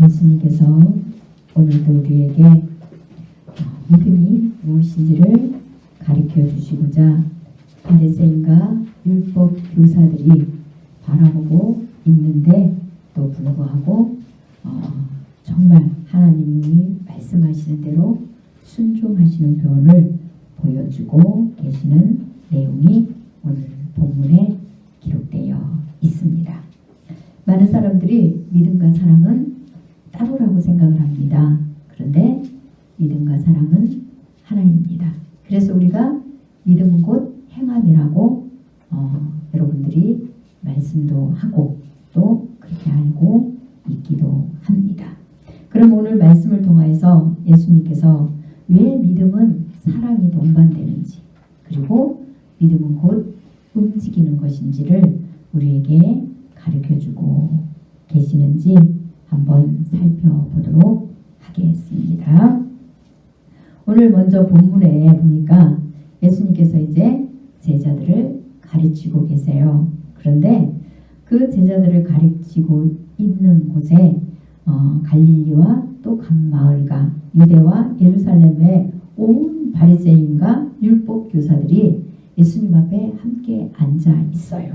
예수님께서 오늘도 우리에게 믿음이 무엇인지를 가르쳐 주시고자 바리새인과 율법 교사들이 바라보고 있는데 또 불구하고 정말 하나님이 말씀하시는 대로 순종하시는 표현을 보여주고 계시는 내용이 오늘 본문에 기록되어 있습니다. 많은 사람들이 믿음과 사랑은 따로라고 생각을 합니다. 그런데 믿음과 사랑은 하나입니다. 그래서 우리가 믿음은 곧 행함이라고 여러분들이 말씀도 하고 또 그렇게 알고 있기도 합니다. 그럼 오늘 말씀을 통해서 예수님께서 왜 믿음은 사랑이 동반되는지 그리고 믿음은 곧 움직이는 것인지를 우리에게 가르쳐주고 계시는지 한번 살펴보도록 하겠습니다. 오늘 먼저 본문에 보니까 예수님께서 이제 제자들을 가르치고 계세요. 그런데 그 제자들을 가르치고 있는 곳에 갈릴리와 또 각 마을과 유대와 예루살렘의 온 바리새인과 율법 교사들이 예수님 앞에 함께 앉아 있어요.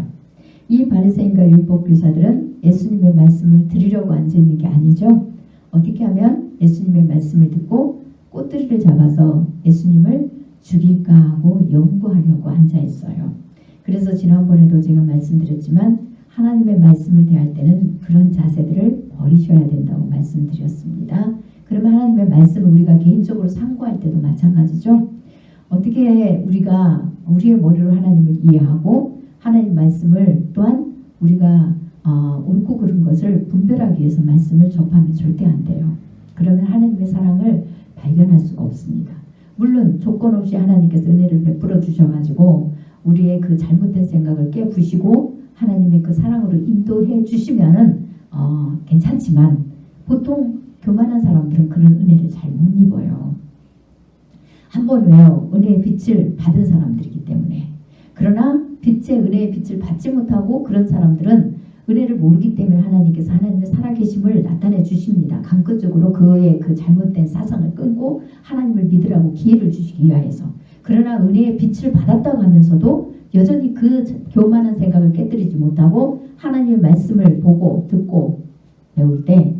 이 바리새인과 율법 교사들은 예수님의 말씀을 들으려고 앉아 있는 게 아니죠. 어떻게 하면 예수님의 말씀을 듣고 꼬투리를 잡아서 예수님을 죽일까 하고 연구하려고 앉아 있어요. 그래서 지난번에도 제가 말씀드렸지만 하나님의 말씀을 대할 때는 그런 자세들을 버리셔야 된다고 말씀드렸습니다. 그러면 하나님의 말씀을 우리가 개인적으로 상고할 때도 마찬가지죠. 어떻게 우리가 우리의 머리로 하나님을 이해하고 하나님 말씀을 또한 우리가 옳고 그른 것을 분별하기 위해서 말씀을 접하면 절대 안 돼요. 그러면 하나님의 사랑을 발견할 수가 없습니다. 물론 조건 없이 하나님께서 은혜를 베풀어 주셔가지고 우리의 그 잘못된 생각을 깨부시고 하나님의 그 사랑으로 인도해 주시면은 괜찮지만 보통 교만한 사람들은 그런 은혜를 잘 못 입어요. 한번 왜요? 은혜의 빛을 받은 사람들이기 때문에. 그러나 은혜의 빛을 받지 못하고 그런 사람들은 은혜를 모르기 때문에 하나님께서 하나님의 살아계심을 나타내 주십니다. 간접적으로 그의 그 잘못된 사상을 끊고 하나님을 믿으라고 기회를 주시기 위하여서. 그러나 은혜의 빛을 받았다고 하면서도 여전히 그 교만한 생각을 깨뜨리지 못하고 하나님의 말씀을 보고 듣고 배울 때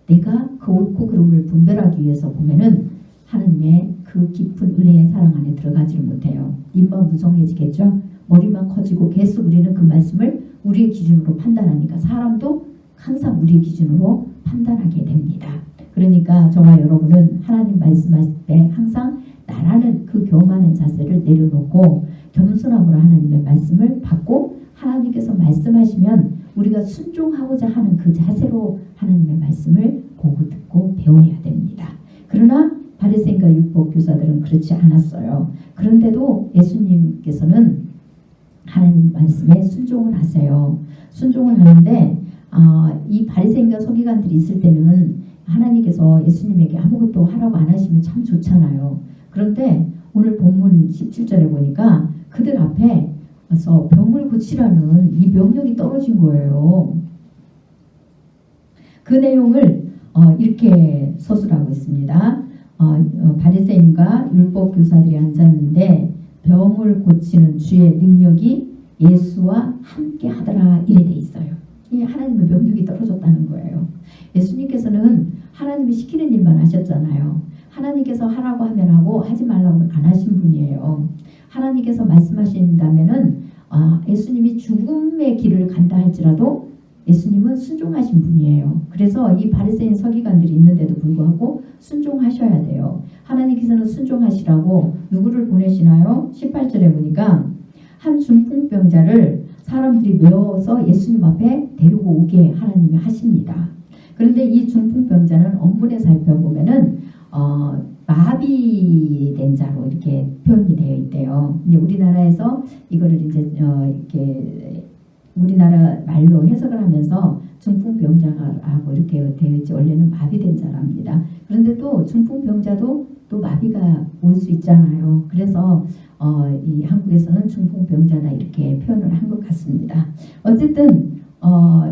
내가 그 옳고 그름을 분별하기 위해서 보면은 하나님의 그 깊은 은혜의 사랑 안에 들어가지를 못해요. 입만 무성해지겠죠. 머리만 커지고 계속 우리는 그 말씀을 우리의 기준으로 판단하니까 사람도 항상 우리의 기준으로 판단하게 됩니다. 그러니까 저와 여러분은 하나님 말씀하실 때 항상 나라는 그 교만한 자세를 내려놓고 겸손함으로 하나님의 말씀을 받고 하나님께서 말씀하시면 우리가 순종하고자 하는 그 자세로 하나님의 말씀을 보고 듣고 배워야 됩니다. 그러나 바리새인과 율법 교사들은 그렇지 않았어요. 그런데도 예수님께서는 하나님 말씀에 순종을 하세요. 순종을 하는데 이 바리새인과 서기관들이 있을 때는 하나님께서 예수님에게 아무것도 하라고 안 하시면 참 좋잖아요. 그런데 오늘 본문 17절에 보니까 그들 앞에서 병을 고치라는 이 명령이 떨어진 거예요. 그 내용을 이렇게 서술하고 있습니다. 바리새인과 율법 교사들이 앉았는데 병을 고치는 주의 능력이 예수와 함께 하더라 이래 돼 있어요. 이 하나님의 명령이 떨어졌다는 거예요. 예수님께서는 하나님이 시키는 일만 하셨잖아요. 하나님께서 하라고 하면 하고 하지 말라고 안 하신 분이에요. 하나님께서 말씀하신다면은 예수님이 죽음의 길을 간다 할지라도 예수님은 순종하신 분이에요. 그래서 이 바리새인 서기관들이 있는데도 불구하고 순종하셔야 돼요. 하나님께서는 순종하시라고 누구를 보내시나요? 18절에 보니까 한 중풍병자를 사람들이 메워서 예수님 앞에 데리고 오게 하나님이 하십니다. 그런데 이 중풍병자는 원문에 살펴보면은 마비된 자로 이렇게 표현이 되어 있대요. 이제 우리나라에서 이거를 이제 이렇게 우리나라 말로 해석을 하면서 중풍병자라고 이렇게 되어 있지 원래는 마비된 자랍니다. 그런데 또 중풍병자도 또 마비가 올 수 있잖아요. 그래서 이 한국에서는 중풍병자다 이렇게 표현을 한 것 같습니다. 어쨌든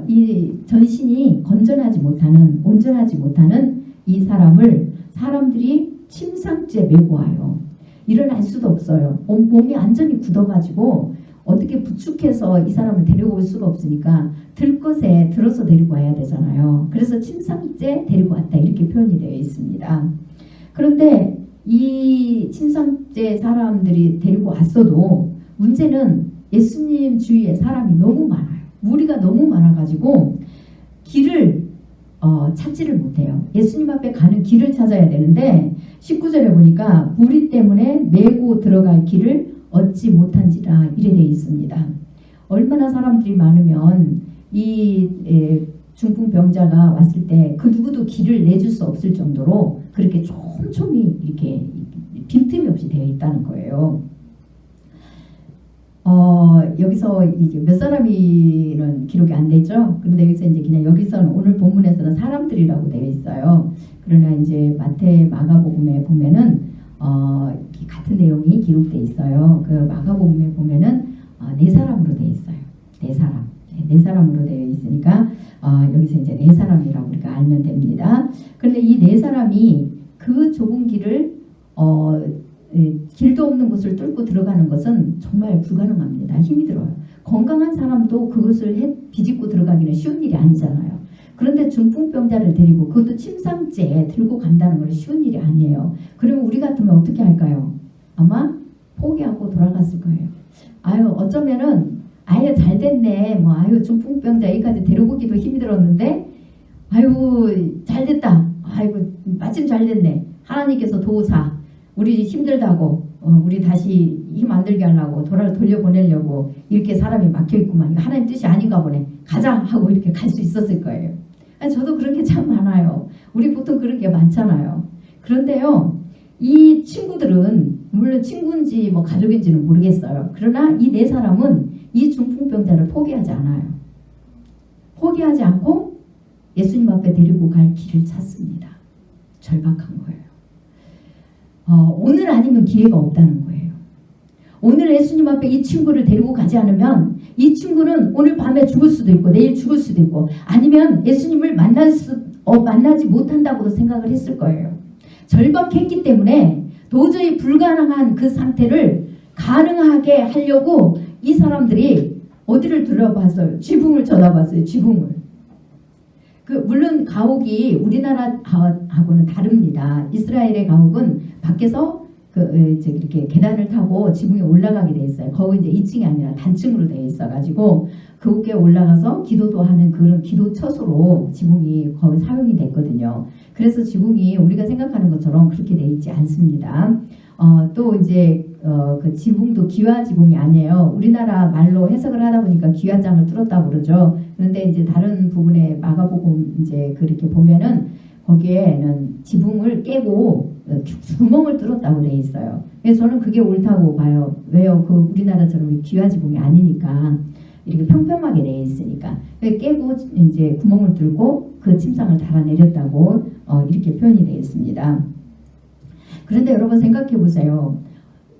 이 전신이 온전하지 못하는 이 사람을 사람들이 침상째 메고 와요. 일어날 수도 없어요. 몸이 완전히 굳어가지고 어떻게 부축해서 이 사람을 데리고 올 수가 없으니까 들것에 들어서 데리고 와야 되잖아요. 그래서 침상째 데리고 왔다 이렇게 표현이 되어 있습니다. 그런데 이 침상째 사람들이 데리고 왔어도 문제는 예수님 주위에 사람이 너무 많아요. 무리가 너무 많아가지고 길을 찾지를 못해요. 예수님 앞에 가는 길을 찾아야 되는데 19절에 보니까 무리 때문에 메고 들어갈 길을 얻지 못한지라 이래 되어 있습니다. 얼마나 사람들이 많으면 이 중풍병자가 왔을 때 그 누구도 길을 내줄 수 없을 정도로 그렇게 촘촘히 이렇게 빈틈이 없이 되어 있다는 거예요. 여기서 이제 몇 사람이는 기록이 안 되죠. 그런데 여기서 이제 그냥 여기서는 오늘 본문에서는 사람들이라고 되어 있어요. 그러나 이제 마태 마가복음에 보면은 같은 내용이 기록되어 있어요. 그 마가복음에 보면은 네 사람으로 되어 있어요. 네 사람으로 되어 있으니까 여기서 이제 네 사람이라고 우리가 알면 됩니다. 그런데 이 네 사람이 그 좁은 길을 길도 없는 곳을 뚫고 들어가는 것은 정말 불가능합니다. 힘이 들어요. 건강한 사람도 그것을 비집고 들어가기는 쉬운 일이 아니잖아요. 그런데 중풍병자를 데리고 그것도 침상째 들고 간다는 건 쉬운 일이 아니에요. 그러면 우리 같으면 어떻게 할까요? 아마 포기하고 돌아갔을 거예요. 아유 어쩌면은 아유 잘 됐네. 뭐 아유 중풍병자 여기까지 데리고 오기도 힘이 들었는데 아유 잘 됐다. 아이고 마침 잘 됐네. 하나님께서 도우사. 우리 힘들다고 우리 다시 힘 안 들게 하려고 돌려보내려고 이렇게 사람이 막혀있구만. 이거 하나님 뜻이 아닌가 보네. 가자 하고 이렇게 갈 수 있었을 거예요. 아니, 저도 그런 게 참 많아요. 우리 보통 그런 게 많잖아요. 그런데요. 이 친구들은 물론 친구인지 뭐 가족인지는 모르겠어요. 그러나 이 네 사람은 이 중풍병자를 포기하지 않아요. 포기하지 않고 예수님 앞에 데리고 갈 길을 찾습니다. 절박한 거예요. 오늘 아니면 기회가 없다는 거예요. 오늘 예수님 앞에 이 친구를 데리고 가지 않으면 이 친구는 오늘 밤에 죽을 수도 있고 내일 죽을 수도 있고 아니면 예수님을 만나지 못한다고도 생각을 했을 거예요. 절박했기 때문에 도저히 불가능한 그 상태를 가능하게 하려고 이 사람들이 어디를 둘러봤어요? 지붕을 쳐다봤어요. 지붕을. 물론 가옥이 우리나라하고는 다릅니다. 이스라엘의 가옥은 밖에서 이렇게 계단을 타고 지붕에 올라가게 돼 있어요. 거기 이제 2층이 아니라 단층으로 되어 있어가지고 그곳에 올라가서 기도도 하는 그런 기도처소로 지붕이 거기 사용이 됐거든요. 그래서 지붕이 우리가 생각하는 것처럼 그렇게 돼 있지 않습니다. 또 이제 그 지붕도 기와 지붕이 아니에요. 우리나라 말로 해석을 하다 보니까 기와장을 뚫었다고 그러죠. 그런데 이제 다른 부분에 마가복음 이제 그렇게 보면은 거기에는 지붕을 깨고 구멍을 뚫었다고 돼 있어요. 그래서 저는 그게 옳다고 봐요. 왜요? 그 우리나라처럼 기와 지붕이 아니니까 이렇게 평평하게 돼 있으니까 깨고 이제 구멍을 뚫고 그 침상을 달아내렸다고 이렇게 표현이 되어 있습니다. 그런데 여러분 생각해 보세요.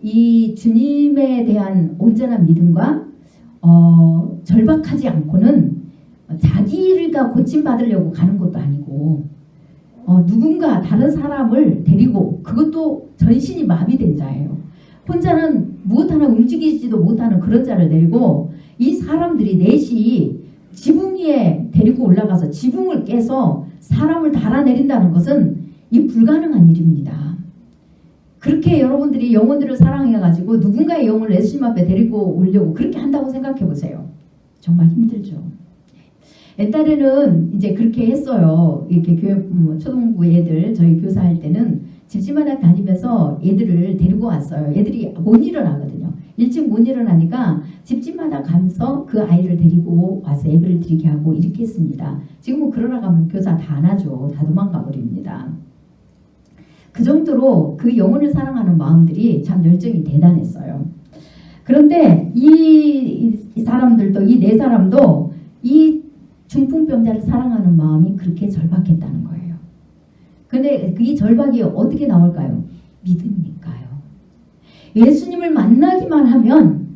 이 주님에 대한 온전한 믿음과 절박하지 않고는 자기가 고침받으려고 가는 것도 아니고 누군가 다른 사람을 데리고 그것도 전신이 마비된 자예요. 혼자는 무엇 하나 움직이지도 못하는 그런 자를 데리고 이 사람들이 넷이 지붕 위에 데리고 올라가서 지붕을 깨서 사람을 달아내린다는 것은 이 불가능한 일입니다. 그렇게 여러분들이 영혼들을 사랑해가지고 누군가의 영혼을 예수님 앞에 데리고 오려고 그렇게 한다고 생각해 보세요. 정말 힘들죠. 옛날에는 이제 그렇게 했어요. 이렇게 교회 초등부 애들 저희 교사할 때는 집집마다 다니면서 애들을 데리고 왔어요. 애들이 못 일어나거든요. 일찍 못 일어나니까 집집마다 가면서 그 아이를 데리고 와서 예배를 드리게 하고 이렇게 했습니다. 지금은 그러러 가면 교사 다 안 하죠. 다 도망가 버립니다. 그 정도로 그 영혼을 사랑하는 마음들이 참 열정이 대단했어요. 그런데 이 사람들도 이 네 사람도 이 중풍병자를 사랑하는 마음이 그렇게 절박했다는 거예요. 근데 이 절박이 어떻게 나올까요? 믿음이니까요. 예수님을 만나기만 하면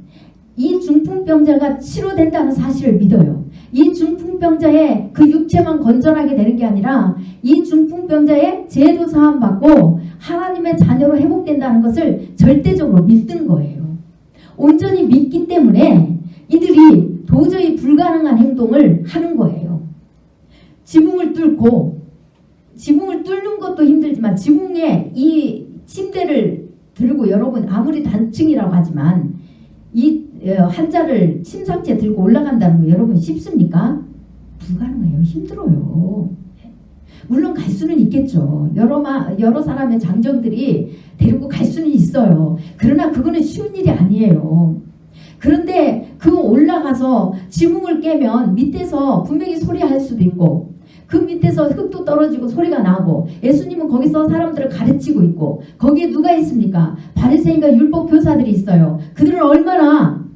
이 중풍병자가 치료된다는 사실을 믿어요. 이 중풍병자의 그 육체만 건전하게 되는 게 아니라 이 중풍병자의 죄도 사함 받고 하나님의 자녀로 회복된다는 것을 절대적으로 믿는 거예요. 온전히 믿기 때문에 이들이 도저히 불가능한 행동을 하는 거예요. 지붕을 뚫는 것도 힘들지만 지붕에 이 침대를 들고 여러분 아무리 단층이라고 하지만 이 한자를 침상째 들고 올라간다는 거 여러분 쉽습니까? 불가능해요. 힘들어요. 물론 갈 수는 있겠죠. 여러 사람의 장정들이 데리고 갈 수는 있어요. 그러나 그거는 쉬운 일이 아니에요. 그런데 그 올라가서 지붕을 깨면 밑에서 분명히 소리할 수도 있고 그 밑에서 흙도 떨어지고 소리가 나고 예수님은 거기서 사람들을 가르치고 있고 거기에 누가 있습니까? 바리새인과 율법 교사들이 있어요. 그들은 얼마나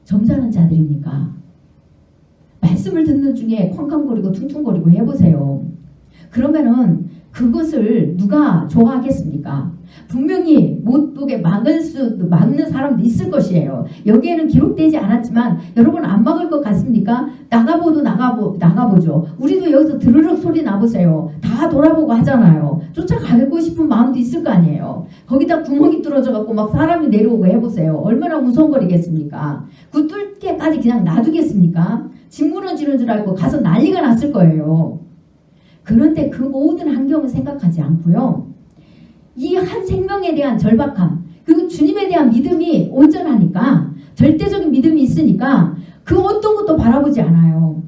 점잖은 자들입니까? 말씀을 듣는 중에 쾅쾅거리고 퉁퉁거리고 해보세요. 그러면은 그것을 누가 좋아하겠습니까? 분명히 못 보게 막는 사람도 있을 것이에요. 여기에는 기록되지 않았지만 여러분 안 막을 것 같습니까? 나가보죠. 우리도 여기서 드르륵 소리 나보세요. 다 돌아보고 하잖아요. 쫓아가고 싶은 마음도 있을 거 아니에요. 거기다 구멍이 뚫어져 갖고 막 사람이 내려오고 해보세요. 얼마나 무성거리겠습니까? 그 뚫게까지 그냥 놔두겠습니까? 집 무너지는 줄 알고 가서 난리가 났을 거예요. 그런데 그 모든 환경을 생각하지 않고요. 이 한 생명에 대한 절박함 그리고 주님에 대한 믿음이 온전하니까 절대적인 믿음이 있으니까 그 어떤 것도 바라보지 않아요.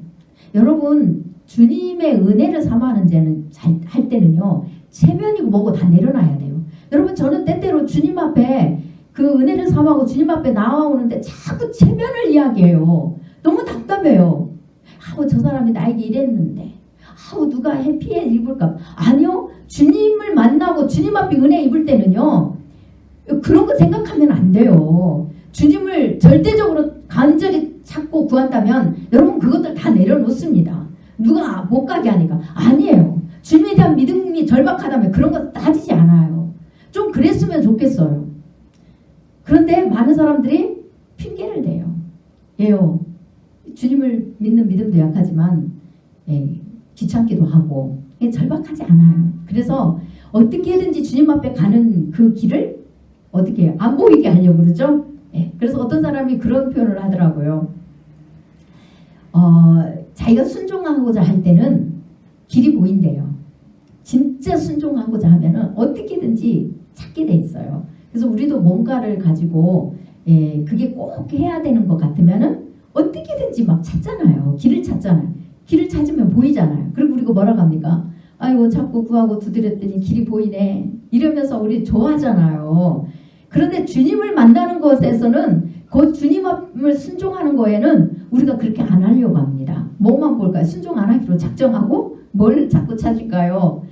여러분 주님의 은혜를 사모하는 할 때는요. 체면이고 뭐고 다 내려놔야 돼요. 여러분 저는 때때로 주님 앞에 그 은혜를 사모하고 주님 앞에 나와오는데 자꾸 체면을 이야기해요. 너무 답답해요. 저 사람이 나에게 이랬는데 누가 해피해 입을까? 아니요. 주님을 만나고 주님 앞에 은혜 입을 때는요. 그런 거 생각하면 안 돼요. 주님을 절대적으로 간절히 찾고 구한다면 여러분 그것들 다 내려놓습니다. 누가 못 가게 하니까. 아니에요. 주님에 대한 믿음이 절박하다면 그런 거 따지지 않아요. 좀 그랬으면 좋겠어요. 그런데 많은 사람들이 핑계를 대요. 예요. 주님을 믿는 믿음도 약하지만 귀찮기도 하고 절박하지 않아요. 그래서 어떻게든지 주님 앞에 가는 그 길을 어떻게 안 보이게 하려고 그러죠. 그래서 어떤 사람이 그런 표현을 하더라고요. 자기가 순종하고자 할 때는 길이 보인대요. 진짜 순종하고자 하면은 어떻게든지 찾게 돼 있어요. 그래서 우리도 뭔가를 가지고 그게 꼭 해야 되는 것 같으면은 어떻게든지 막 찾잖아요. 길을 찾잖아요. 길을 찾으면 보이잖아요. 그리고 우리가 뭐라고 합니까? 아이고 자꾸 구하고 두드렸더니 길이 보이네. 이러면서 우리 좋아하잖아요. 그런데 주님을 만나는 것에서는 그 주님을 순종하는 거에는 우리가 그렇게 안 하려고 합니다. 뭐만 볼까요? 순종 안 하기로 작정하고 뭘 자꾸 찾을까요?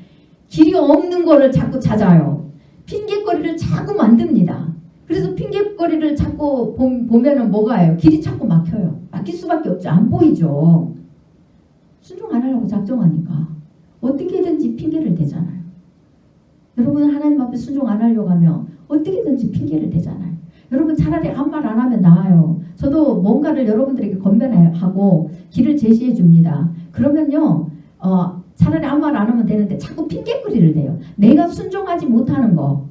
길이 없는 거를 자꾸 찾아요. 핑계거리를 자꾸 만듭니다. 그래서 핑계거리를 자꾸 보면은 뭐가요? 길이 자꾸 막혀요. 막힐 수밖에 없죠. 안 보이죠. 순종 안 하려고 작정하니까 어떻게든지 핑계를 대잖아요. 여러분 하나님 앞에 순종 안 하려고 하면 어떻게든지 핑계를 대잖아요. 여러분 차라리 아무 말 안 하면 나아요. 저도 뭔가를 여러분들에게 건면하고 길을 제시해 줍니다. 그러면요 차라리 아무 말 안 하면 되는데 자꾸 핑계거리를 대요. 내가 순종하지 못하는 거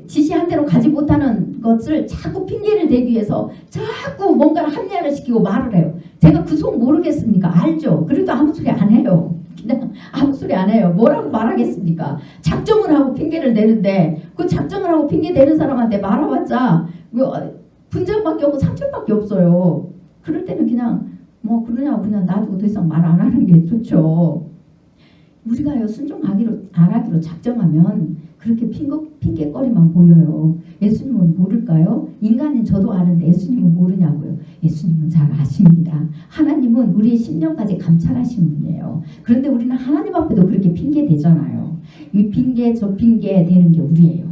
지시한 대로 가지 못하는 것을 자꾸 핑계를 대기 위해서 자꾸 뭔가를 합리화를 시키고 말을 해요. 제가 그 속 모르겠습니까? 알죠. 그래도 아무 소리 안 해요. 그냥 아무 소리 안 해요. 뭐라고 말하겠습니까? 작정을 하고 핑계를 대는데 그 작정을 하고 핑계 대는 사람한테 말해봤자 분쟁밖에 없고 상처밖에 없어요. 그럴 때는 그냥 뭐 그러냐고 그냥 놔두고 더 이상 말 안 하는 게 좋죠. 우리가요 순종하기로 안 하기로 작정하면 그렇게 핑계거리만 보여요. 예수님은 모를까요? 인간인 저도 아는데 예수님은 모르냐고요. 예수님은 잘 아십니다. 하나님은 우리의 심령까지 감찰하신 분이에요. 그런데 우리는 하나님 앞에도 그렇게 핑계 대잖아요. 이 핑계 저 핑계 대는 게 우리예요.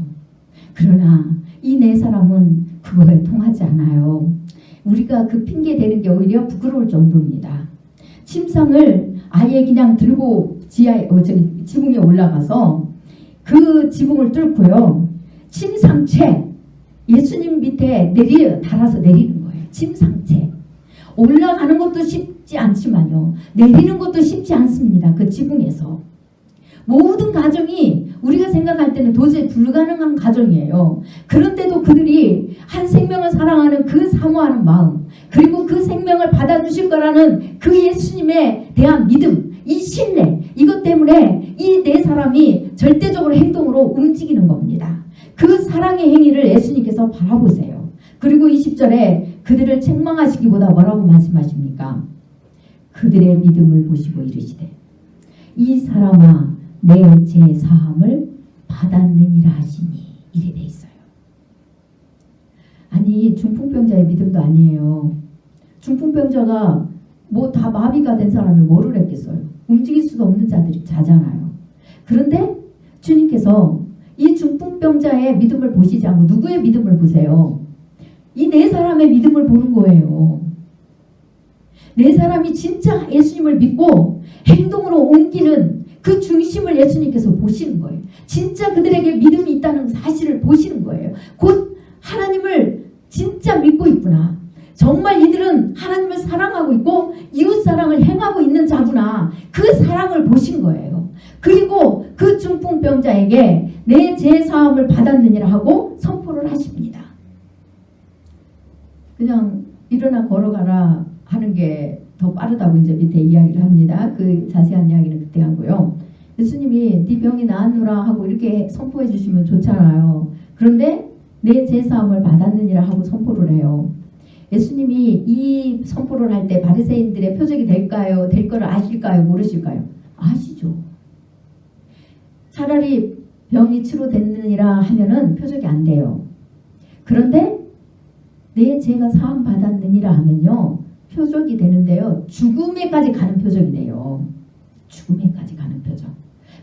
그러나 이 네 사람은 그거에 통하지 않아요. 우리가 그 핑계 대는 게 오히려 부끄러울 정도입니다. 침상을 아예 그냥 들고 지붕에 올라가서 그 지붕을 뚫고요. 침상채 예수님 밑에 달아서 내리는 거예요. 침상채. 올라가는 것도 쉽지 않지만요. 내리는 것도 쉽지 않습니다. 그 지붕에서. 모든 가정이 우리가 생각할 때는 도저히 불가능한 가정이에요. 그런데도 그들이 한 생명을 사랑하는 그 사모하는 마음, 그리고 그 생명을 받아주실 거라는 그 예수님에 대한 믿음, 이 신뢰, 이것 때문에 이 네 사람이 절대적으로 행동으로 움직이는 겁니다. 그 사랑의 행위를 예수님께서 바라보세요. 그리고 20절에 그들을 책망하시기보다 뭐라고 말씀하십니까? 그들의 믿음을 보시고 이르시되 이 사람아 내 죄 사함을 받았느니라 하시니 이래 돼 있어요. 아니 중풍병자의 믿음도 아니에요. 중풍병자가 뭐 다 마비가 된 사람이 뭐를 했겠어요. 움직일 수도 없는 자잖아요. 그런데 주님께서 이 중풍병자의 믿음을 보시지 않고 누구의 믿음을 보세요? 이 네 사람의 믿음을 보는 거예요. 네 사람이 진짜 예수님을 믿고 행동으로 옮기는 그 중심을 예수님께서 보시는 거예요. 진짜 그들에게 믿음이 있다는 사실을 보시는 거예요. 곧 하나님을 진짜 믿고 있구나. 정말 이들은 하나님을 사랑하고 있고 이웃사랑을 행하고 있는 자구나. 그 사랑을 보신 거예요. 그리고 그 중풍병자에게 내 죄사함을 받았느니라 하고 선포를 하십니다. 그냥 일어나 걸어가라 하는 게 더 빠르다고 이제 밑에 이야기를 합니다. 그 자세한 이야기는 그때 하고요. 예수님이 네 병이 나았노라 하고 이렇게 선포해 주시면 좋잖아요. 그런데 내 죄사함을 받았느니라 하고 선포를 해요. 예수님이 이 선포를 할 때 바리새인들의 표적이 될까요? 될 거를 아실까요? 모르실까요? 아시죠. 차라리 병이 치료됐느니라 하면은 표적이 안 돼요. 그런데 내 죄가 사함 받았느니라 하면요. 표적이 되는데요. 죽음에까지 가는 표적이 돼요. 죽음에까지 가는 표적.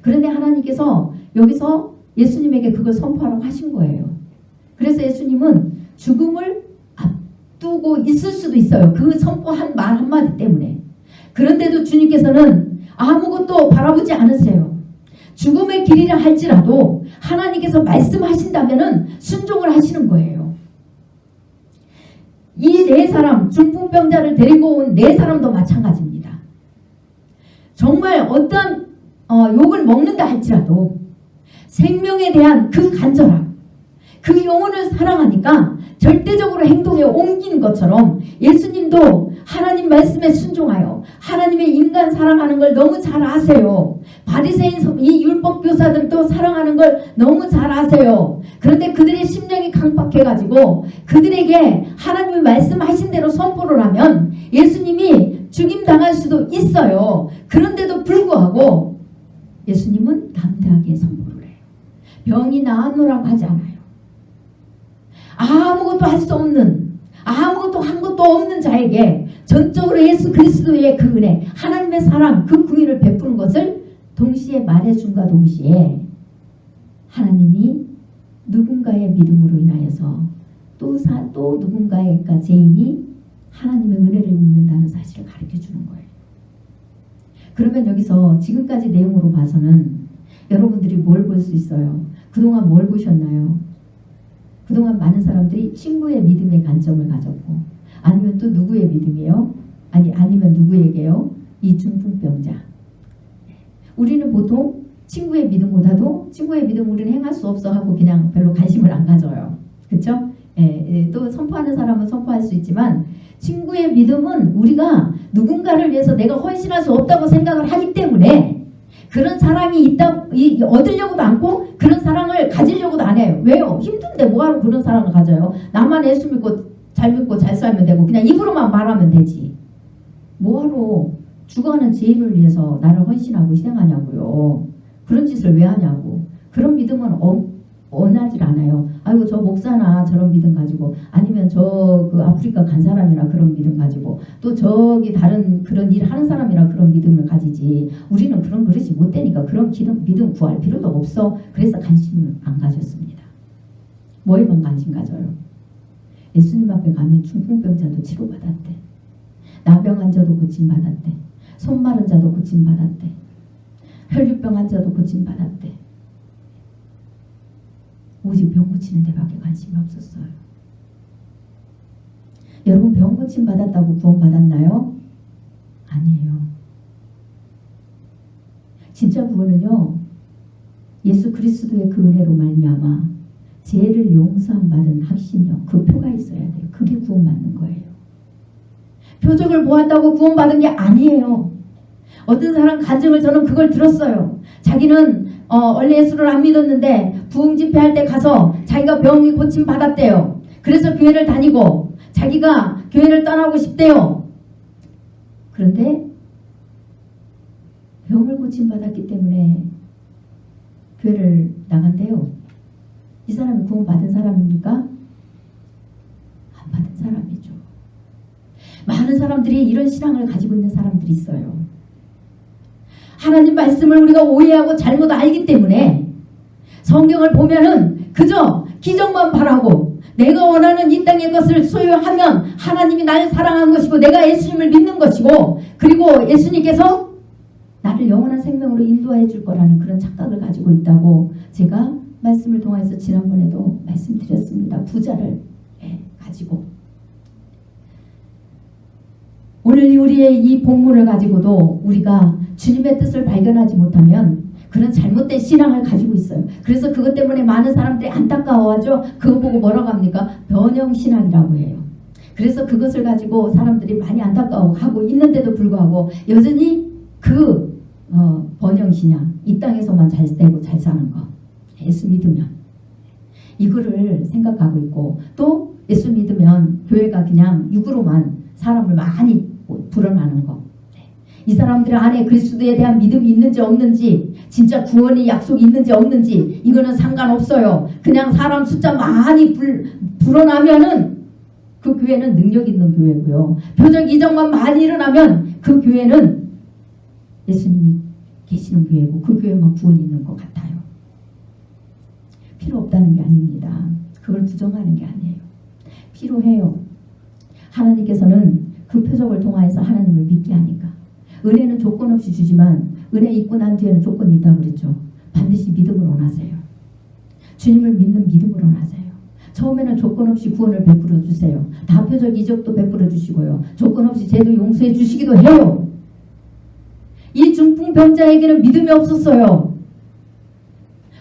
그런데 하나님께서 여기서 예수님에게 그걸 선포하라고 하신 거예요. 그래서 예수님은 죽음을 앞두고 있을 수도 있어요. 그 선포한 말 한마디 때문에. 그런데도 주님께서는 아무것도 바라보지 않으세요. 죽음의 길이라 할지라도 하나님께서 말씀하신다면은 순종을 하시는 거예요. 이 네 사람, 중풍병자를 데리고 온 네 사람도 마찬가지입니다. 정말 어떤 욕을 먹는다 할지라도 생명에 대한 그 간절함, 그 영혼을 사랑하니까 절대적으로 행동에 옮기는 것처럼 예수님도 하나님 말씀에 순종하여 하나님의 인간 사랑하는 걸 너무 잘 아세요. 바리새인 이 율법 교사들도 사랑하는 걸 너무 잘 아세요. 그런데 그들의 심령이 강박해가지고 그들에게 하나님이 말씀하신 대로 선포를 하면 예수님이 죽임당할 수도 있어요. 그런데도 불구하고 예수님은 담대하게 선포를 해요. 병이 나았노라고 하지 않아요. 아무것도 할 수 없는, 아무것도 한 것도 없는 자에게 전적으로 예수 그리스도의 그 은혜, 하나님의 사랑, 그 궁의를 베푸는 것을 동시에 말해준과 동시에 하나님이 누군가의 믿음으로 인하여서 또 누군가의 죄인이 하나님의 은혜를 믿는다는 사실을 가르쳐주는 거예요. 그러면 여기서 지금까지 내용으로 봐서는 여러분들이 뭘 볼 수 있어요? 그동안 뭘 보셨나요? 그동안 많은 사람들이 친구의 믿음의 관점을 가졌고 아니면 또 누구의 믿음이에요? 아니면 누구에게요? 이 중풍병자. 우리는 보통 친구의 믿음보다도 친구의 믿음 우리는 행할 수 없어 하고 그냥 별로 관심을 안 가져요. 그렇죠? 또 선포하는 사람은 선포할 수 있지만 친구의 믿음은 우리가 누군가를 위해서 내가 헌신할 수 없다고 생각을 하기 때문에 그런 사랑이 얻으려고도 않고 그런 사랑을 가지려고도 안 해요. 왜요? 힘든데 뭐하러 그런 사랑을 가져요? 나만 예수 믿고 잘 살면 되고 그냥 입으로만 말하면 되지. 뭐하러 죽어가는 죄인을 위해서 나를 헌신하고 희생하냐고요. 그런 짓을 왜 하냐고. 그런 믿음은 원하지 않아요. 아이고 저 목사나 저런 믿음 가지고 아니면 저 그 아프리카 간 사람이나 그런 믿음 가지고 또 저기 다른 그런 일 하는 사람이나 그런 믿음을 가지지. 우리는 그런 그릇이 못 되니까 그런 믿음 구할 필요도 없어. 그래서 관심을 안 가졌습니다. 뭐에만 관심 가져요? 예수님 앞에 가면 중풍병자도 치료받았대. 나병 환자도 고침받았대. 손 마른 자도 고침받았대. 혈류병 환자도 고침받았대. 오직 병 고치는 데밖에 관심이 없었어요. 여러분 병 고침 받았다고 구원 받았나요? 아니에요. 진짜 구원은요, 예수 그리스도의 그 은혜로 말미암아 죄를 용서함 받은 확신이요, 그 표가 있어야 돼요. 그게 구원받는 거예요. 표적을 보았다고 구원받은 게 아니에요. 어떤 사람 간증을 저는 그걸 들었어요. 자기는 원래 예수를 안 믿었는데 부흥 집회할 때 가서 자기가 병이 고침 받았대요. 그래서 교회를 다니고 자기가 교회를 떠나고 싶대요. 그런데 병을 고침 받았기 때문에 교회를 나간대요. 이 사람이 구원 받은 사람입니까? 안 받은 사람이죠. 많은 사람들이 이런 신앙을 가지고 있는 사람들이 있어요. 하나님 말씀을 우리가 오해하고 잘못 알기 때문에 성경을 보면은 그저 기적만 바라고 내가 원하는 이 땅의 것을 소유하면 하나님이 나를 사랑한 것이고 내가 예수님을 믿는 것이고 그리고 예수님께서 나를 영원한 생명으로 인도해 줄 거라는 그런 착각을 가지고 있다고 제가 말씀을 통해서 지난번에도 말씀드렸습니다. 부자를 가지고 오늘 우리의 이 본문을 가지고도 우리가 주님의 뜻을 발견하지 못하면 그런 잘못된 신앙을 가지고 있어요. 그래서 그것 때문에 많은 사람들이 안타까워하죠. 그거 보고 뭐라고 합니까? 변형신앙이라고 해요. 그래서 그것을 가지고 사람들이 많이 안타까워하고 있는데도 불구하고 여전히 그 번영신앙, 이 땅에서만 잘 되고 잘 사는 거, 예수 믿으면 이거를 생각하고 있고, 또 예수 믿으면 교회가 그냥 육으로만 사람을 많이 불어나는 거, 이 사람들 안에 그리스도에 대한 믿음이 있는지 없는지, 진짜 구원의 약속이 있는지 없는지 이거는 상관없어요. 그냥 사람 숫자 많이 불어나면은 그 교회는 능력 있는 교회고요. 표적 이적만 많이 일어나면 그 교회는 예수님이 계시는 교회고 그 교회만 구원이 있는 것 같아요. 필요 없다는 게 아닙니다. 그걸 부정하는 게 아니에요. 필요해요. 하나님께서는 그 표적을 통하여서 하나님을 믿게 하니까. 은혜는 조건 없이 주지만 은혜 있고 난 뒤에는 조건이 있다고 그랬죠. 반드시 믿음으로 나세요. 주님을 믿는 믿음으로 나세요. 처음에는 조건 없이 구원을 베풀어 주세요. 다 표적 이적도 베풀어 주시고요. 조건 없이 죄도 용서해 주시기도 해요. 이 중풍병자에게는 믿음이 없었어요.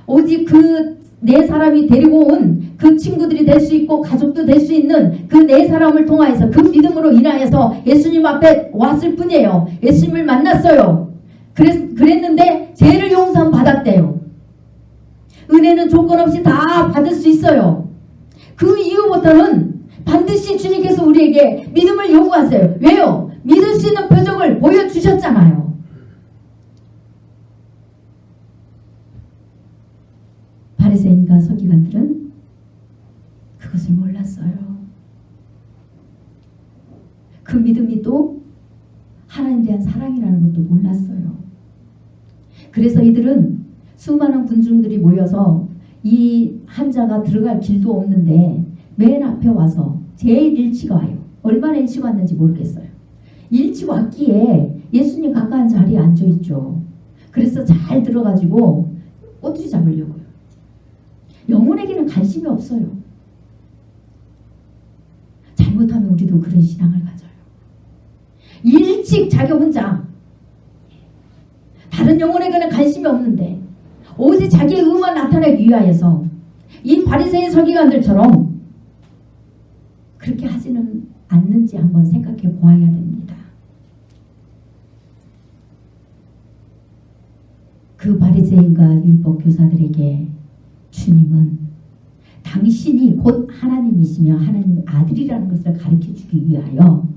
오직 그 네 사람이 데리고 온 그 친구들이 될 수 있고 가족도 될 수 있는 그 네 사람을 통하여서 그 믿음으로 인하여서 예수님 앞에 왔을 뿐이에요. 예수님을 만났어요. 그랬는데 죄를 용서함 받았대요. 은혜는 조건 없이 다 받을 수 있어요. 그 이후부터는 반드시 주님께서 우리에게 믿음을 요구하세요. 왜요? 믿을 수 있는 표적을 보여주셨잖아요. 바리새인과 서기관들은 그것을 몰랐어요. 그 믿음이 또 하나님에 대한 사랑이라는 것도 몰랐어요. 그래서 이들은 수많은 군중들이 모여서 이 환자가 들어갈 길도 없는데 맨 앞에 와서 제일 일찍 와요. 얼마나 일찍 왔는지 모르겠어요. 일찍 왔기에 예수님 가까운 자리에 앉아있죠. 그래서 잘 들어가지고 꼬투리 잡으려고요. 영혼에게는 관심이 없어요. 잘못하면 우리도 그런 신앙을 가져요. 일찍 자기 혼자 다른 영혼에게는 관심이 없는데 오직 자기의 의만 나타내기 위하여서 이 바리새인 서기관들처럼 그렇게 하지는 않는지 한번 생각해 보아야 됩니다. 그 바리새인과 율법 교사들에게 주님은 당신이 곧 하나님이시며 하나님의 아들이라는 것을 가르쳐주기 위하여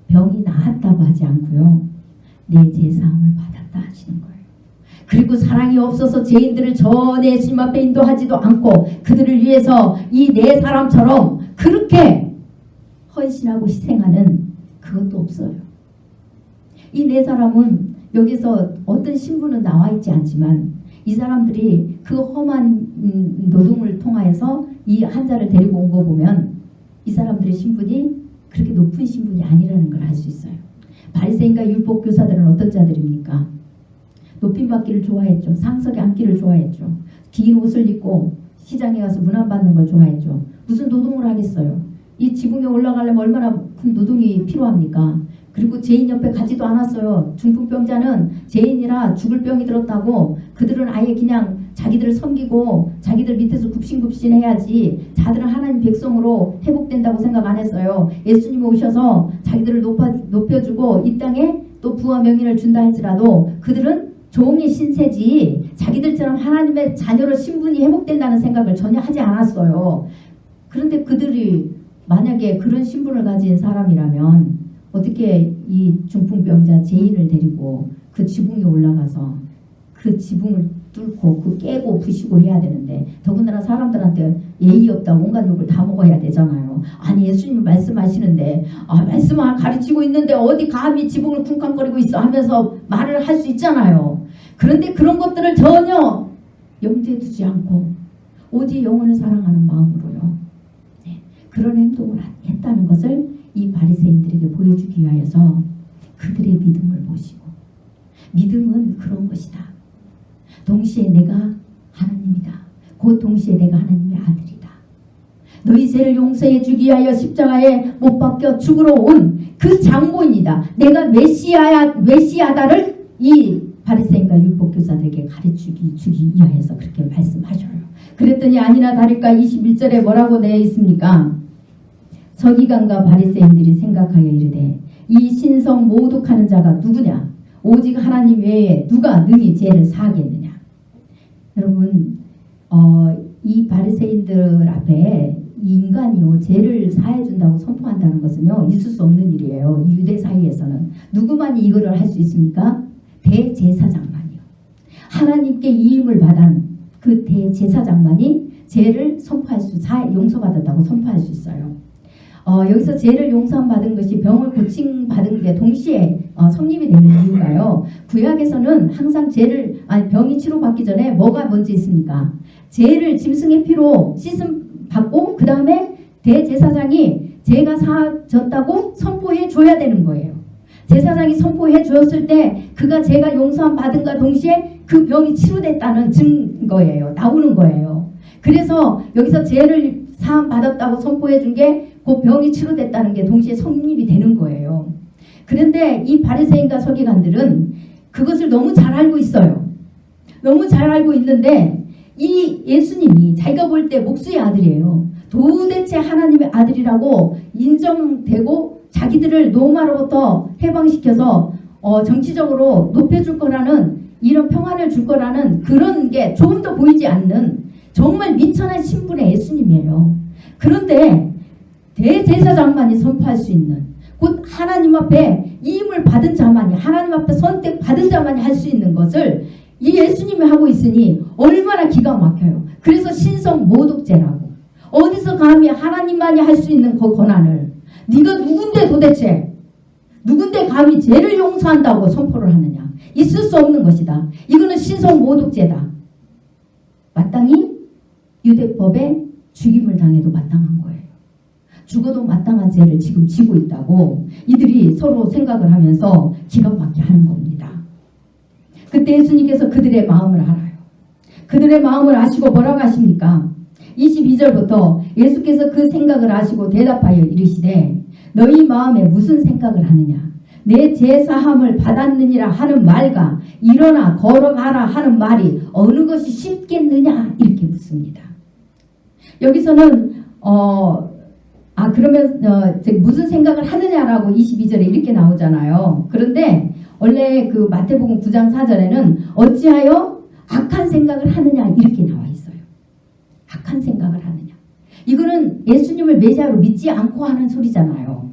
병이 나았다고 하지 않고요. 내 죄사함을 받았다 하시는 거예요. 그리고 사랑이 없어서 죄인들을 전에 예수님 앞에 인도하지도 않고 그들을 위해서 이 네 사람처럼 그렇게 헌신하고 희생하는 그것도 없어요. 이 네 사람은 여기서 어떤 신분은 나와 있지 않지만 이 사람들이 그 험한 노동을 통하여서 이 환자를 데리고 온 거 보면 이 사람들의 신분이 그렇게 높은 신분이 아니라는 걸 알 수 있어요. 바리새인과 율법 교사들은 어떤 자들입니까? 높임 받기를 좋아했죠. 상석에 앉기를 좋아했죠. 긴 옷을 입고 시장에 가서 문안 받는 걸 좋아했죠. 무슨 노동을 하겠어요. 이 지붕에 올라가려면 얼마나 큰 노동이 필요합니까? 그리고 죄인 옆에 가지도 않았어요. 중풍병자는 죄인이라 죽을 병이 들었다고 그들은 아예 그냥 자기들을 섬기고 자기들 밑에서 굽신굽신 해야지 자들은 하나님 백성으로 회복된다고 생각 안 했어요. 예수님이 오셔서 자기들을 높여주고 이 땅에 또 부와 명예를 준다 할지라도 그들은 종의 신세지 자기들처럼 하나님의 자녀로 신분이 회복된다는 생각을 전혀 하지 않았어요. 그런데 그들이 만약에 그런 신분을 가진 사람이라면 어떻게 이 중풍병자 죄인을 데리고 그 지붕에 올라가서 그 지붕을 뚫고 그 깨고 부시고 해야 되는데 더군다나 사람들한테 예의 없다고 온갖 욕을 다 먹어야 되잖아요. 아니 예수님이 말씀하시는데 말씀을 가르치고 있는데 어디 감히 지붕을 쿵쾅거리고 있어 하면서 말을 할 수 있잖아요. 그런데 그런 것들을 전혀 염두에 두지 않고 오직 영혼을 사랑하는 마음으로요. 그런 행동을 했다는 것을 이 바리새인들에게 보여주기 위하여서 그들의 믿음을 보시고 믿음은 그런 것이다. 동시에 내가 하나님이다. 곧 동시에 내가 하나님의 아들이다. 너희 죄를 용서해 주기 위하여 십자가에 못 박혀 죽으러 온 그 장본이다. 내가 메시아다를 이 바리새인과 율법교사들에게 가르치기 위하여서 그렇게 말씀하셔요. 그랬더니 아니나 다를까 21절에 뭐라고 되어 있습니까? 서기관과 바리새인들이 생각하여 이르되 이 신성 모독하는 자가 누구냐? 오직 하나님 외에 누가 능히 죄를 사하겠느냐? 여러분 이 바리새인들 앞에 이 인간이요 죄를 사해준다고 선포한다는 것은요 있을 수 없는 일이에요. 이 유대 사이에서는 누구만이 이거를 할 수 있습니까? 대제사장만이요. 하나님께 이임을 받은 그 대제사장만이 죄를 용서받았다고 선포할 수 있어요. 여기서 죄를 용서받은 것이 병을 고침받은 게 동시에 성립이 되는 이유가요. 구약에서는 항상 병이 치료받기 전에 뭐가 먼저 있습니까? 죄를 짐승의 피로 씻음 받고 그 다음에 대제사장이 죄가 사졌다고 선포해 줘야 되는 거예요. 제사장이 선포해 주었을 때 그가 죄가 용서함 받은과 동시에 그 병이 치료됐다는 증거예요. 나오는 거예요. 그래서 여기서 죄를 사함 받았다고 선포해 준 게 그 병이 치료됐다는 게 동시에 성립이 되는 거예요. 그런데 이 바리새인과 서기관들은 그것을 너무 잘 알고 있어요. 너무 잘 알고 있는데 이 예수님이 자기가 볼 때 목수의 아들이에요. 도대체 하나님의 아들이라고 인정되고 자기들을 노마로부터 해방시켜서 정치적으로 높여줄 거라는 이런 평안을 줄 거라는 그런 게 조금 더 보이지 않는 정말 미천한 신분의 예수님이에요. 그런데 대제사장만이 선포할 수 있는 곧 하나님 앞에 이임을 받은 자만이 하나님 앞에 선택받은 자만이 할 수 있는 것을 이 예수님이 하고 있으니 얼마나 기가 막혀요. 그래서 신성 모독죄라고 어디서 감히 하나님만이 할 수 있는 그 권한을 네가 누군데 도대체 누군데 감히 죄를 용서한다고 선포를 하느냐. 있을 수 없는 것이다. 이거는 신성 모독죄다. 마땅히 유대법에 죽임을 당해도 마땅한 거예요. 죽어도 마땅한 죄를 지금 지고 있다고 이들이 서로 생각을 하면서 기가 막히게 하는 겁니다. 그때 예수님께서 그들의 마음을 알아요. 그들의 마음을 아시고 뭐라고 하십니까? 22절부터 예수께서 그 생각을 아시고 대답하여 이르시되 너희 마음에 무슨 생각을 하느냐? 내 제사함을 받았느니라 하는 말과 일어나 걸어가라 하는 말이 어느 것이 쉽겠느냐? 이렇게 묻습니다. 여기서는 그러면 무슨 생각을 하느냐라고 22절에 이렇게 나오잖아요. 그런데 원래 그 마태복음 9장 4절에는 어찌하여 악한 생각을 하느냐 이렇게 나와 있어요. 악한 생각을 하느냐. 이거는 예수님을 메시아로 믿지 않고 하는 소리잖아요.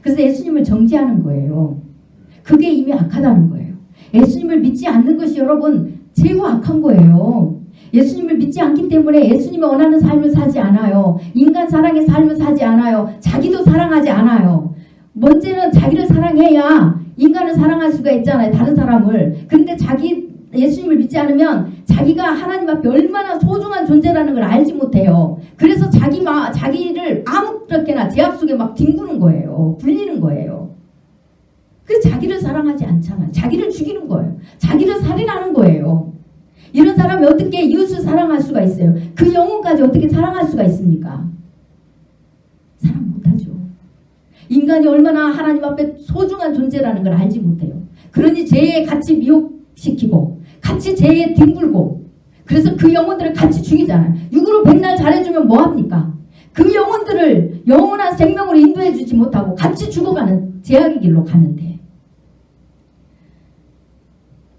그래서 예수님을 정죄하는 거예요. 그게 이미 악하다는 거예요. 예수님을 믿지 않는 것이 여러분 제일 악한 거예요. 예수님을 믿지 않기 때문에 예수님이 원하는 삶을 사지 않아요. 인간 사랑의 삶을 사지 않아요. 자기도 사랑하지 않아요. 먼저는 자기를 사랑해야 인간을 사랑할 수가 있잖아요. 다른 사람을. 근데 예수님을 믿지 않으면 자기가 하나님 앞에 얼마나 소중한 존재라는 걸 알지 못해요. 그래서 자기를 아무렇게나 제약 속에 막 뒹구는 거예요. 굴리는 거예요. 그래서 자기를 사랑하지 않잖아요. 자기를 죽이는 거예요. 자기를 살인하는 거예요. 이런 사람이 어떻게 이웃을 사랑할 수가 있어요? 그 영혼까지 어떻게 사랑할 수가 있습니까? 사랑 못 인간이 얼마나 하나님 앞에 소중한 존재라는 걸 알지 못해요. 그러니 죄에 같이 미혹시키고 같이 죄에 뒹굴고 그래서 그 영혼들을 같이 죽이잖아요. 육으로 백날 잘해주면 뭐합니까? 그 영혼들을 영원한 생명으로 인도해 주지 못하고 같이 죽어가는 죄악의 길로 가는데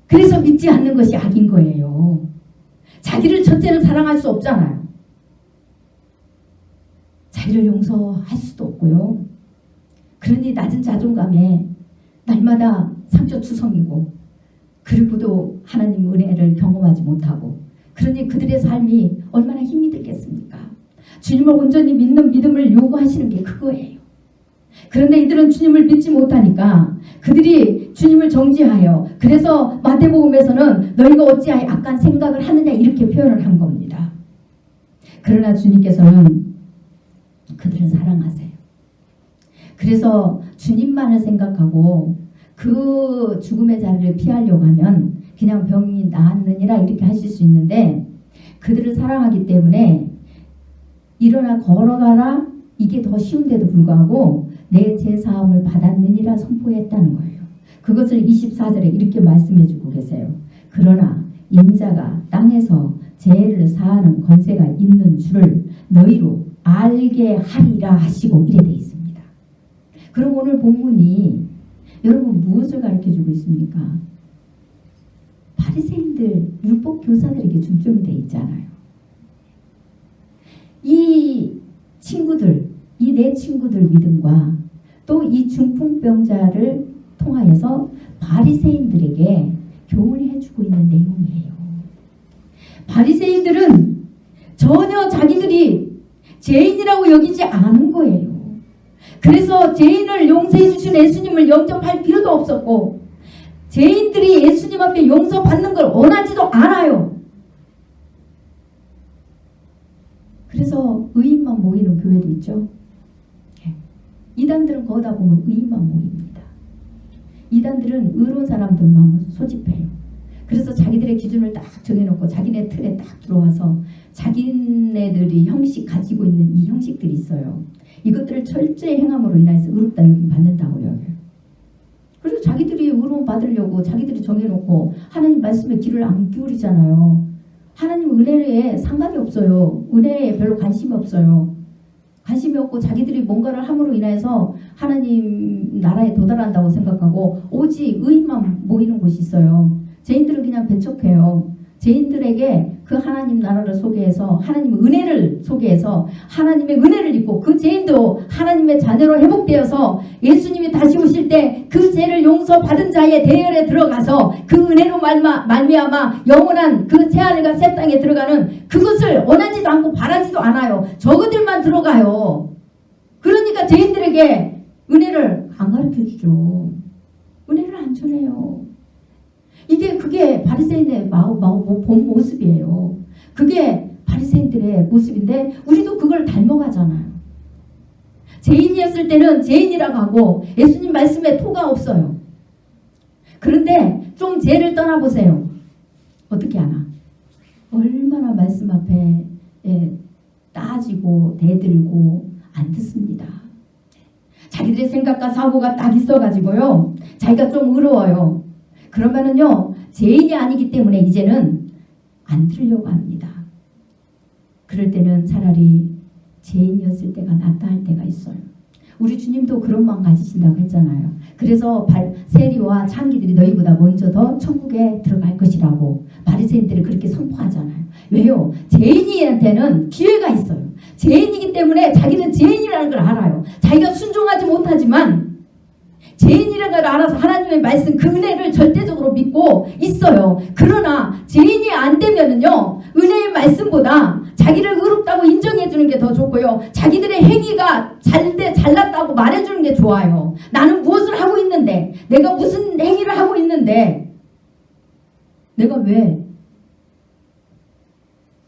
그래서 믿지 않는 것이 악인 거예요. 자기를 첫째는 사랑할 수 없잖아요. 자기를 용서할 수도 없고요. 그러니 낮은 자존감에 날마다 상처투성이고 그리고도 하나님 은혜를 경험하지 못하고 그러니 그들의 삶이 얼마나 힘이 들겠습니까? 주님을 온전히 믿는 믿음을 요구하시는 게 그거예요. 그런데 이들은 주님을 믿지 못하니까 그들이 주님을 정죄하여 그래서 마태복음에서는 너희가 어찌하여 악한 생각을 하느냐 이렇게 표현을 한 겁니다. 그러나 주님께서는 그들을 사랑하세요. 그래서 주님만을 생각하고 그 죽음의 자리를 피하려고 하면 그냥 병이 나았느니라 이렇게 하실 수 있는데 그들을 사랑하기 때문에 일어나 걸어가라 이게 더 쉬운데도 불구하고 내 제사함을 받았느니라 선포했다는 거예요. 그것을 24절에 이렇게 말씀해주고 계세요. 그러나 인자가 땅에서 죄를 사하는 권세가 있는 줄을 너희로 알게 하리라 하시고 이래 돼 있습니다. 그럼 오늘 본문이 여러분 무엇을 가르쳐주고 있습니까? 바리새인들, 율법 교사들에게 중점이 돼 있잖아요. 이 친구들, 이 네 친구들 믿음과 또 이 중풍병자를 통하여서 바리새인들에게 교훈해 주고 있는 내용이에요. 바리새인들은 전혀 자기들이 죄인이라고 여기지 않은 거예요. 그래서 죄인을 용서해 주신 예수님을 영접할 필요도 없었고 죄인들이 예수님 앞에 용서받는 걸 원하지도 않아요. 그래서 의인만 모이는 교회도 있죠. 이단들은 거기다 보면 의인만 모입니다. 이단들은 의로운 사람들만 소집해요. 그래서 자기들의 기준을 딱 정해놓고 자기네 틀에 딱 들어와서 자기네들이 가지고 있는 이 형식들이 있어요. 이것들을 철저히 행함으로 인해서 의롭다 여김 받는다고 여겨요. 그래서 자기들이 의로움 받으려고 자기들이 정해놓고 하나님 말씀에 귀를 안 기울이잖아요. 하나님 은혜에 상관이 없어요. 은혜에 별로 관심이 없어요. 관심이 없고 자기들이 뭔가를 함으로 인해서 하나님 나라에 도달한다고 생각하고 오직 의인만 모이는 곳이 있어요. 죄인들은 그냥 배척해요. 죄인들에게 그 하나님 나라를 소개해서 하나님 은혜를 소개해서 하나님의 은혜를 입고 그 죄인도 하나님의 자녀로 회복되어서 예수님이 다시 오실 때 그 죄를 용서받은 자의 대열에 들어가서 그 은혜로 말미암아 영원한 그 새하늘과 새 땅에 들어가는 그것을 원하지도 않고 바라지도 않아요. 저그들만 들어가요. 그러니까 죄인들에게 은혜를 안 가르쳐주죠. 은혜를 안 전해요. 그게 바리새인의 본 모습이에요. 그게 바리새인들의 모습인데 우리도 그걸 닮아가잖아요. 죄인이었을 때는 죄인이라고 하고 예수님 말씀에 토가 없어요. 그런데 좀 죄를 떠나보세요. 어떻게 하나? 얼마나 말씀 앞에 따지고 대들고 안 듣습니다. 자기들의 생각과 사고가 딱 있어가지고요. 자기가 좀 의로워요. 그러면은요. 죄인이 아니기 때문에 이제는 안 들으려고 합니다. 그럴 때는 차라리 죄인이었을 때가 낫다 할 때가 있어요. 우리 주님도 그런 마음 가지신다고 했잖아요. 그래서 세리와 창기들이 너희보다 먼저 더 천국에 들어갈 것이라고 바리새인들이 그렇게 선포하잖아요. 왜요? 죄인이한테는 기회가 있어요. 죄인이기 때문에 자기는 죄인이라는 걸 알아요. 자기가 순종하지 못하지만 죄인이라는 걸 알아서 하나님의 말씀 그 은혜를 절대적으로 믿고 있어요. 그러나 죄인이 안 되면은요 은혜의 말씀보다 자기를 의롭다고 인정해 주는 게 더 좋고요. 자기들의 행위가 잘났다고 말해주는 게 좋아요. 나는 무엇을 하고 있는데 내가 무슨 행위를 하고 있는데 내가 왜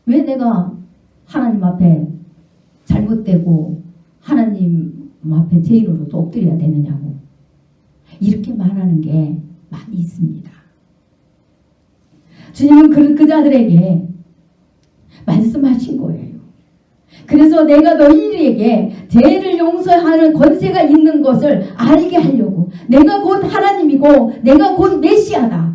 내가 하나님 앞에 잘못되고 하나님 앞에 죄인으로 또 엎드려야 되느냐고 이렇게 말하는 게 많이 있습니다. 주님은 그 자들에게 말씀하신 거예요. 그래서 내가 너희에게 죄를 용서하는 권세가 있는 것을 알게 하려고. 내가 곧 하나님이고 내가 곧 메시아다.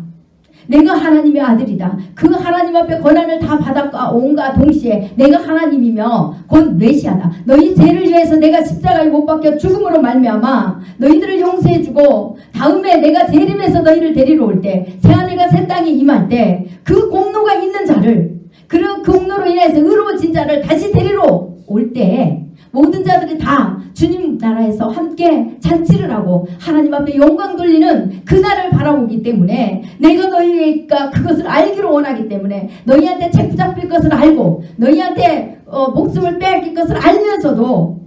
내가 하나님의 아들이다. 그 하나님 앞에 권한을 다 받아온가 동시에 내가 하나님이며 곧 메시아다. 너희 죄를 위해서 내가 십자가에 못 박혀 죽음으로 말미암아 너희들을 용서해주고 다음에 내가 재림해서 너희를 데리러 올 때 새하늘과 새 땅이 임할 때 그 공로가 있는 자를 그 공로로 인해서 의로워진 자를 다시 데리러 올 때 모든 자들이 다 주님 나라에서 함께 잔치를 하고 하나님 앞에 영광 돌리는 그날을 바라보기 때문에 내가 너희가 그것을 알기를 원하기 때문에 너희한테 책 붙잡힐 것을 알고 너희한테 목숨을 빼앗길 것을 알면서도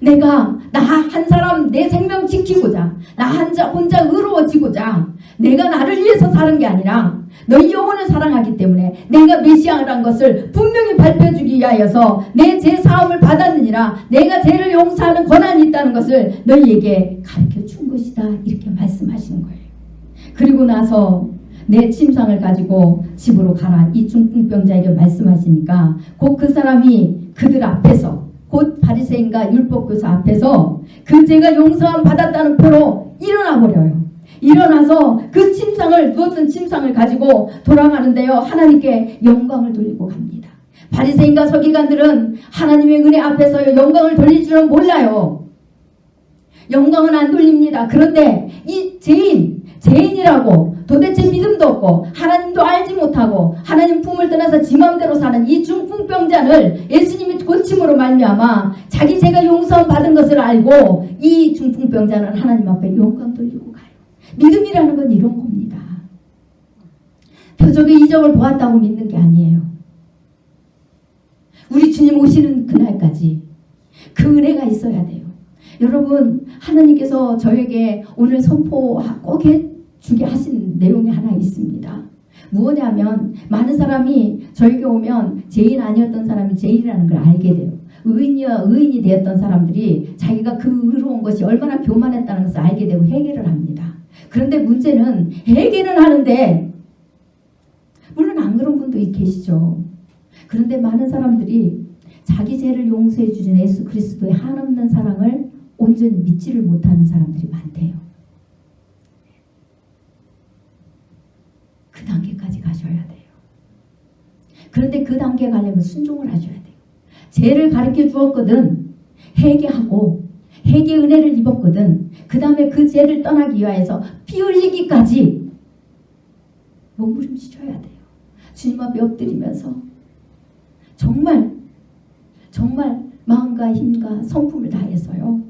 내가 나 한 사람 내 생명 지키고자 나 혼자 의로워지고자 내가 나를 위해서 사는 게 아니라 너희 영혼을 사랑하기 때문에 내가 메시아라는 것을 분명히 발표해주기 위하여서 내 죄 사함을 받았느니라 내가 죄를 용서하는 권한이 있다는 것을 너희에게 가르쳐 준 것이다. 이렇게 말씀하시는 거예요. 그리고 나서 내 침상을 가지고 집으로 가라. 이 중풍병자에게 말씀하시니까 곧 그 사람이 그들 앞에서 곧 바리새인과 율법교사 앞에서 그 죄가 용서함 받았다는 표로 일어나 버려요. 일어나서 그 침상을 누웠던 침상을 가지고 돌아가는데요. 하나님께 영광을 돌리고 갑니다. 바리새인과 서기관들은 하나님의 은혜 앞에서 영광을 돌릴 줄은 몰라요. 영광은 안 돌립니다. 그런데 이 죄인이라고 도대체 믿음도 없고 하나님도 알지 못하고 하나님 품을 떠나서 지 마음대로 사는 이 중풍병자를 예수님이 고침으로 말미암아 자기 죄가 용서 받은 것을 알고 이 중풍병자는 하나님 앞에 영광 돌리고 가요. 믿음이라는 건 이런 겁니다. 표적의 이적을 보았다고 믿는 게 아니에요. 우리 주님 오시는 그날까지 그 은혜가 있어야 돼요. 여러분, 하나님께서 저에게 오늘 선포 꼭 해주게 하신 내용이 하나 있습니다. 무엇냐면 많은 사람이 저에게 오면 죄인 아니었던 사람이 죄인이라는 걸 알게 돼요. 의인이 되었던 사람들이 자기가 그 의로운 것이 얼마나 교만했다는 것을 알게 되고 회개를 합니다. 그런데 문제는 회개는 하는데 물론 안 그런 분도 계시죠. 그런데 많은 사람들이 자기 죄를 용서해 주신 예수 그리스도의 한없는 사랑을 온전히 믿지를 못하는 사람들이 많대요. 그 단계까지 가셔야 돼요. 그런데 그 단계에 가려면 순종을 하셔야 돼요. 죄를 가르쳐 주었거든 회개하고 회개 은혜를 입었거든 그 다음에 그 죄를 떠나기 위하여서 피 흘리기까지 몸부림치셔야 돼요. 주님 앞에 엎드리면서 정말 마음과 힘과 성품을 다해서요.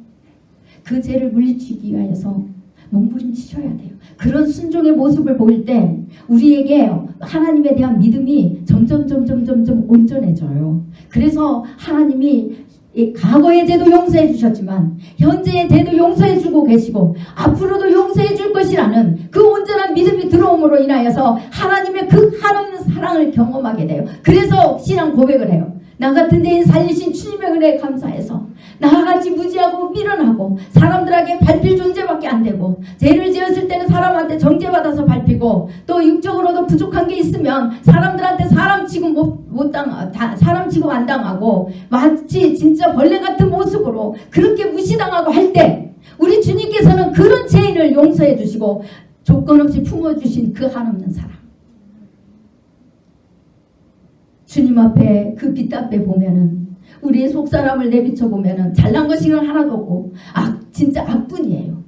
그 죄를 물리치기 위하여서 몸부림치셔야 돼요. 그런 순종의 모습을 보일 때 우리에게 하나님에 대한 믿음이 점점 온전해져요. 그래서 하나님이 과거의 죄도 용서해 주셨지만 현재의 죄도 용서해 주고 계시고 앞으로도 용서해 줄 것이라는 그 온전한 믿음이 들어옴으로 인하여서 하나님의 그 한없는 사랑을 경험하게 돼요. 그래서 신앙 고백을 해요. 나 같은 죄인 살리신 주님의 은혜에 감사해서 나같이 무지하고 미련하고 사람들에게 밟힐 존재밖에 안 되고 죄를 지었을 때는 사람한테 정죄받아서 밟히고 또 육적으로도 부족한 게 있으면 사람들한테 사람 취급 사람 취급 안 당하고 마치 진짜 벌레 같은 모습으로 그렇게 무시당하고 할 때 우리 주님께서는 그런 죄인을 용서해 주시고 조건 없이 품어주신 그 한없는 사랑. 주님 앞에 그 빛 앞에 보면은 우리의 속사람을 내비쳐 보면은 잘난 것이는 하나도 없고 진짜 악뿐이에요.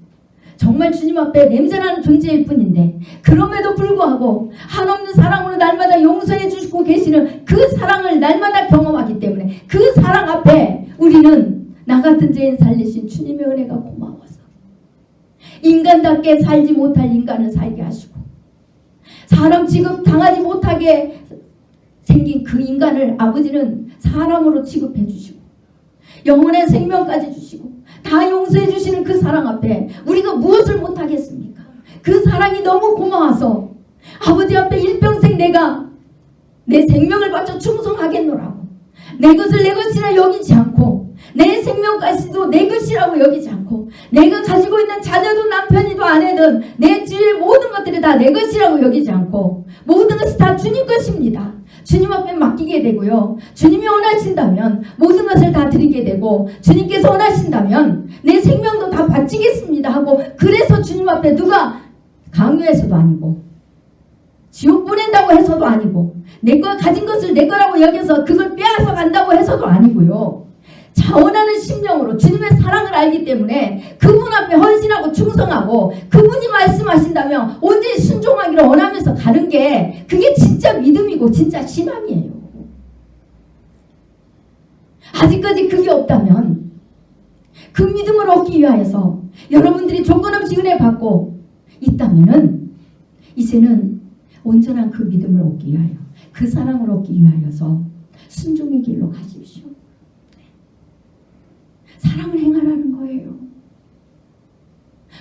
정말 주님 앞에 냄새나는 존재일 뿐인데 그럼에도 불구하고 한없는 사랑으로 날마다 용서해 주시고 계시는 그 사랑을 날마다 경험하기 때문에 그 사랑 앞에 우리는 나 같은 죄인 살리신 주님의 은혜가 고마워서 인간답게 살지 못할 인간을 살게 하시고 사람 취급 당하지 못하게 생긴 그 인간을 아버지는 사람으로 취급해 주시고 영혼의 생명까지 주시고 다 용서해 주시는 그 사랑 앞에 우리가 무엇을 못하겠습니까? 그 사랑이 너무 고마워서 아버지 앞에 일평생 내가 내 생명을 바쳐 충성하겠노라고 내 것을 내 것이라 여기지 않고 내 생명까지도 내 것이라고 여기지 않고 내가 가지고 있는 자녀든 남편이든 아내든 내 주위의 모든 것들이 다 내 것이라고 여기지 않고 모든 것이 다 주님 것입니다. 주님 앞에 맡기기 맡기게 되고요. 주님이 원하신다면 모든 것을 다 드리게 되고, 주님께서 원하신다면 내 생명도 다 바치겠습니다 하고, 그래서 주님 앞에 누가 강요해서도 아니고 지옥 보낸다고 해서도 아니고, 내 거 가진 것을 내 거라고 여겨서 그걸 빼앗아 간다고 해서도 아니고요. 자원하는 심령으로 주님의 사랑을 알기 때문에 그분 앞에 헌신하고 충성하고, 그분이 말씀하신다면 온전히 순종하기를 원하면서 가는 게, 그게 진짜 믿음이고 진짜 신앙이에요. 아직까지 그게 없다면 그 믿음을 얻기 위하여서 여러분들이 조건 없이 은혜 받고 있다면은, 이제는 온전한 그 믿음을 얻기 위하여, 그 사랑을 얻기 위하여서 순종의 길로 가십시오. 사랑을 행하라는 거예요.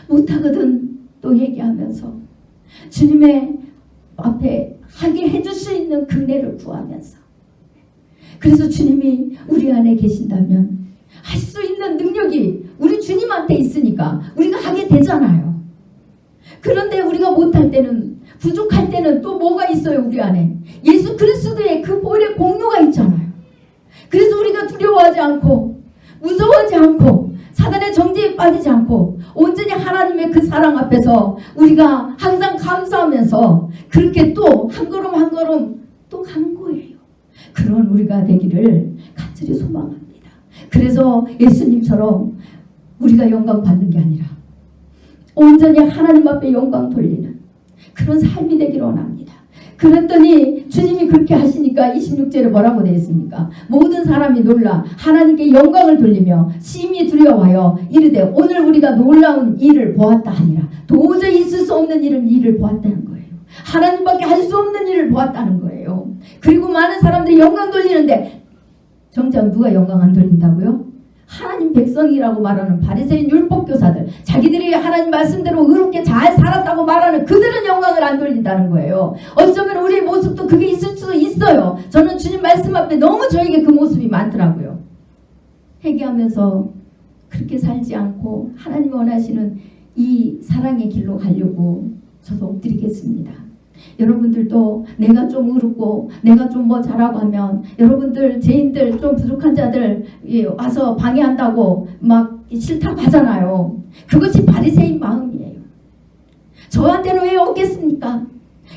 못하거든 또 얘기하면서 주님의 앞에 하게 해줄 수 있는 은혜를 구하면서, 그래서 주님이 우리 안에 계신다면 할 수 있는 능력이 우리 주님한테 있으니까 우리가 하게 되잖아요. 그런데 우리가 못할 때는, 부족할 때는 또 뭐가 있어요? 우리 안에 예수 그리스도의 그 보혈의 공로가 있잖아요. 그래서 우리가 두려워하지 않고 무서워하지 않고 사단의 정죄에 빠지지 않고 온전히 하나님의 그 사랑 앞에서 우리가 항상 감사하면서 그렇게 또 한 걸음 한 걸음 또 가는 거예요. 그런 우리가 되기를 간절히 소망합니다. 그래서 예수님처럼 우리가 영광 받는 게 아니라 온전히 하나님 앞에 영광 돌리는 그런 삶이 되기를 원합니다. 그랬더니 주님이 그렇게 하시니까 26절에 뭐라고 되어 있습니까? 모든 사람이 놀라 하나님께 영광을 돌리며 심히 두려워하여 이르되 오늘 우리가 놀라운 일을 보았다 하니라. 도저히 있을 수 없는 일을 보았다는 거예요. 하나님밖에 할 수 없는 일을 보았다는 거예요. 그리고 많은 사람들이 영광 돌리는데 정작 누가 영광 안 돌린다고요? 하나님 백성이라고 말하는 바리새인 율법교사들, 자기들이 하나님 말씀대로 의롭게 잘 살았다고 말하는 그들은 영광을 안 돌린다는 거예요. 어쩌면 우리의 모습도 그게 있을 수도 있어요. 저는 주님 말씀 앞에 너무 저에게 그 모습이 많더라고요. 회개하면서 그렇게 살지 않고 하나님 원하시는 이 사랑의 길로 가려고 저도 엎드리겠습니다. 여러분들도 내가 좀 의롭고 내가 좀 뭐 잘하고 하면, 여러분들 죄인들 좀 부족한 자들 와서 방해한다고 막 싫다고 하잖아요. 그것이 바리새인 마음이에요. 저한테는 왜 없겠습니까?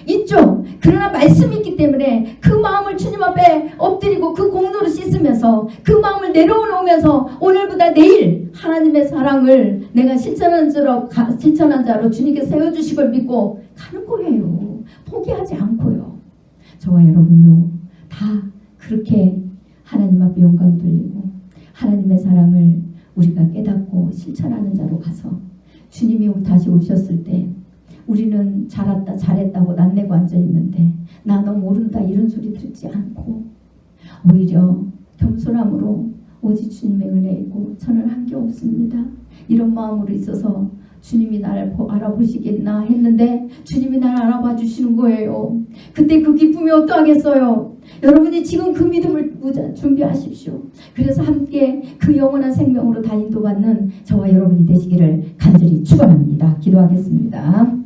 있죠. 그러나 말씀이 있기 때문에 그 마음을 주님 앞에 엎드리고 그 공로를 씻으면서 그 마음을 내려놓으면서 오늘보다 내일 하나님의 사랑을 내가 실천한 자로 주님께 세워주실 걸 믿고 가는 거예요. 포기하지 않고요. 저와 여러분도 다 그렇게 하나님 앞에 영광 돌리고 하나님의 사랑을 우리가 깨닫고 실천하는 자로 가서 주님이 다시 오셨을 때 우리는 잘했다고 낯내고 앉아있는데 나 너 모른다 이런 소리 듣지 않고 오히려 겸손함으로 오직 주님의 은혜이고 저는 한 게 없습니다, 이런 마음으로 있어서 주님이 나를 알아보시겠나 했는데 주님이 나를 알아봐 주시는 거예요. 그때 그 기쁨이 어떠하겠어요? 여러분이 지금 그 믿음을 준비하십시오. 그래서 함께 그 영원한 생명으로 다 인도받는 저와 여러분이 되시기를 간절히 축원합니다. 기도하겠습니다.